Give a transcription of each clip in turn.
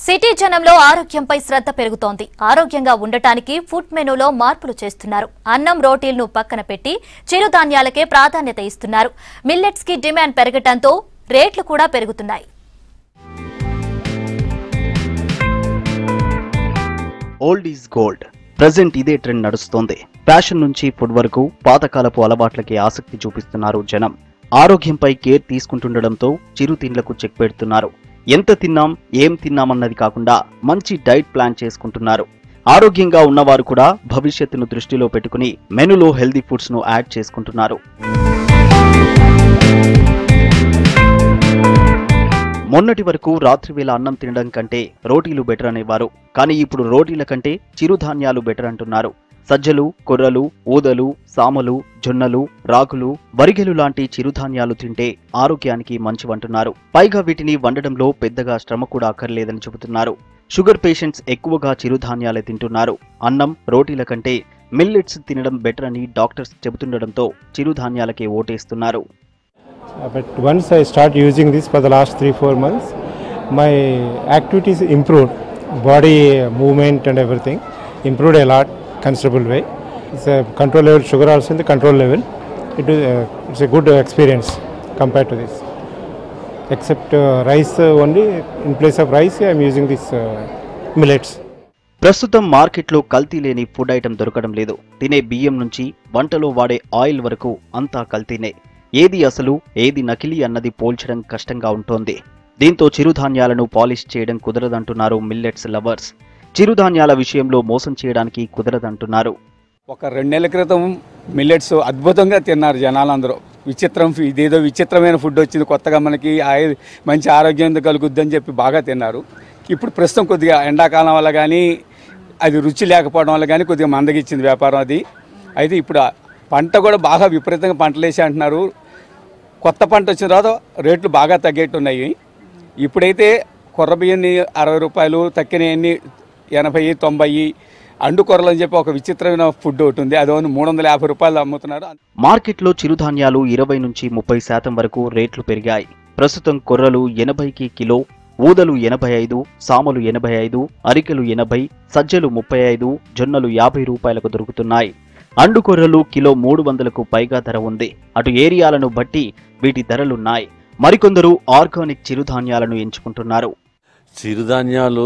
City జనంలో ఆరోగ్యంపై శ్రద్ధ పెరుగుతోంది. ఆరోగ్యంగా ఉండటానికి ఫుడ్ మెనూలో మార్పులు చేస్తున్నారు. అన్నం రోటీలను పక్కన పెట్టి చిరుధాన్యాలకే ప్రాధాన్యత ఇస్తున్నారు. మిల్లెట్స్ కి డిమాండ్ పెరగటంతో రేట్లు కూడా పెరుగుతున్నాయి. Old is gold. ప్రెజెంట్ ఇదే ట్రెండ్ నడుస్తోంది. ఫ్యాషన్ నుంచి ఫుడ్ వరకు పాతకాలపు అలవాట్లకి ఆసక్తి చూపిస్తున్నారు జనం. ఆరోగ్యంపై కేర్ తీసుకుంటుండడంతో చిరుతిండ్లకు చెక్ పెడుతున్నారు. ఎంత తిన్నాం, ఏం తిన్నామన్నది కాకుండా మంచి డైట్ ప్లాన్ చేసుకుంటున్నారు. ఆరోగ్యంగా ఉన్నవారు కూడా భవిష్యత్తును దృష్టిలో పెట్టుకుని మెనూలో హెల్దీ ఫుడ్స్ ను యాడ్ చేసుకుంటున్నారు. మొన్నటి వరకు రాత్రి వేళ అన్నం తినడం కంటే రోటీలు బెటర్ అనేవారు. కానీ ఇప్పుడు రోటీల కంటే చిరుధాన్యాలు బెటర్ అంటున్నారు. సజ్జలు, కొర్రలు, ఊదలు, సామలు, జొన్నలు, రాగులు, వరిగెలు లాంటి చిరుధాన్యాలు తింటే ఆరోగ్యానికి మంచివంటున్నారు. పైగా వీటిని వండడంలో పెద్దగా శ్రమ కూడా అక్కర్లేదని చెబుతున్నారు. షుగర్ పేషెంట్స్ ఎక్కువగా చిరుధాన్యాలే తింటున్నారు. అన్నం, రోటీల కంటే మిల్లెట్స్ తినడం బెటర్ అని doctors చెబుతుండడంతో చిరుధాన్యాలకే ఓటేస్తున్నారు. But once I start using this for the last 3-4 months, my activities improved, body movement and everything improved a lot, considerable way. It's a control level, sugar also in the control level. It's a good experience compared to this. Except rice only, in place of rice I am using this millets. ప్రస్తుతం మార్కెట్లో కల్తీ లేని food item దొరకడం లేదు. తినే బియ్యం నుంచి వంటలో వాడే ఆయిల్ వరకు అంతా కల్తీనే. ఏది అసలు, ఏది నకిలీ అన్నది పోల్చడం కష్టంగా ఉంటోంది. దీంతో చిరుధాన్యాలను పాలిష్ చేయడం కుదరదంటున్నారు మిల్లెట్స్ లవర్స్. చిరుధాన్యాల విషయంలో మోసం చేయడానికి కుదరదంటున్నారు. ఒక 2 నెలల క్రితం మిల్లెట్స్ అద్భుతంగా తిన్నారు జనాలందరూ. ఇదేదో విచిత్రమైన ఫుడ్ వచ్చింది కొత్తగా, మనకి మంచి ఆరోగ్యం కలుగుద్దని చెప్పి బాగా తిన్నారు. ఇప్పుడు ప్రస్తుతం కొద్దిగా ఎండాకాలం వల్ల కానీ, అది రుచి లేకపోవడం వల్ల కానీ కొద్దిగా మందగిచ్చింది వ్యాపారం అది. అయితే ఇప్పుడు పంట కూడా బాగా విపరీతంగా పంటలు వేసి అంటున్నారు. కొత్త పంట వచ్చిన తర్వాత రేట్లు బాగా తగ్గేట్టున్నాయి. ఇప్పుడైతే కొర్ర బియ్యాన్ని 60 రూపాయలు, తక్కినవన్నీ 80, 90. అండు కొర్రలు అని చెప్పి ఒక విచిత్రమైన ఫుడ్ ఒకటి ఉంది, అది 350 రూపాయలు అమ్ముతున్నారు. మార్కెట్లో చిరుధాన్యాలు 20 నుంచి 30% వరకు రేట్లు పెరిగాయి. ప్రస్తుతం కొర్రలు 80కి కిలో, ఊదలు 85, సామలు 85, అరికెలు 80, సజ్జలు 35, జొన్నలు 50 రూపాయలకు దొరుకుతున్నాయి. అండు కొర్రలు కిలో 300కు పైగా ధర ఉంది. అటు ఏరియాలను బట్టి వీటి ధరలున్నాయి. మరికొందరు ఆర్గానిక్ చిరుధాన్యాలను ఎంచుకుంటున్నారు. చిరుధాన్యాలు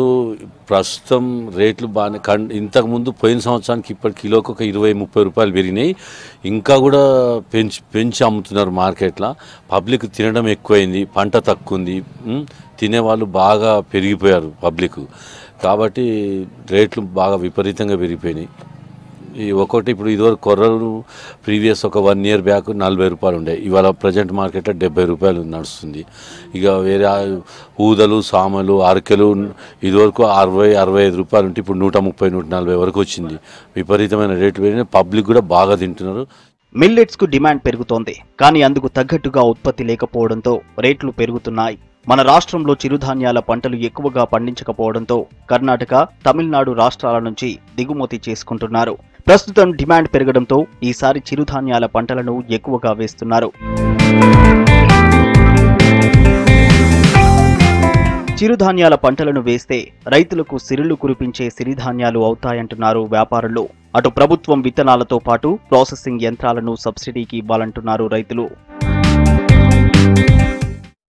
ప్రస్తుతం రేట్లు బాగానే, ఇంతకుముందు పోయిన సంవత్సరానికి ఇప్పటి కిలోకి ఒక 20-30 రూపాయలు పెరిగినాయి. ఇంకా కూడా పెంచి అమ్ముతున్నారు మార్కెట్లో. పబ్లిక్ తినడం ఎక్కువైంది, పంట తక్కువ ఉంది, తినేవాళ్ళు బాగా పెరిగిపోయారు పబ్లిక్. కాబట్టి రేట్లు బాగా విపరీతంగా పెరిగిపోయినాయి. ఒకటి ఇప్పుడు ఇదివరకు కొర్రలు ప్రీవియస్ ఒక 1 ఇయర్ బ్యాక్ 40 రూపాయలు ఉండే, ఇవాళ ప్రజెంట్ మార్కెట్లో 70 రూపాయలు నడుస్తుంది. ఇక వేరే ఊదలు, సామలు, అరకెలు ఇదివరకు 60-65 రూపాయలు ఉంటే ఇప్పుడు 130-140 వరకు వచ్చింది. విపరీతమైన రేట్లు పెరిగిన, పబ్లిక్ కూడా బాగా తింటున్నారు. మిల్లెట్స్ కు డిమాండ్ పెరుగుతోంది. కానీ అందుకు తగ్గట్టుగా ఉత్పత్తి లేకపోవడంతో రేట్లు పెరుగుతున్నాయి. మన రాష్ట్రంలో చిరుధాన్యాల పంటలు ఎక్కువగా పండించకపోవడంతో కర్ణాటక, తమిళనాడు రాష్ట్రాల నుంచి దిగుమతి చేసుకుంటున్నారు. ప్రస్తుతం డిమాండ్ పెరగడంతో ఈసారి చిరుధాన్యాల పంటలను ఎక్కువగా వేస్తున్నారు. చిరుధాన్యాల పంటలను వేస్తే రైతులకు సిరులు కురిపించే సిరిధాన్యాలు అవుతాయంటున్నారు వ్యాపారులు. అటు ప్రభుత్వం విత్తనాలతో పాటు ప్రాసెసింగ్ యంత్రాలను సబ్సిడీకి ఇవ్వాలంటున్నారు రైతులు.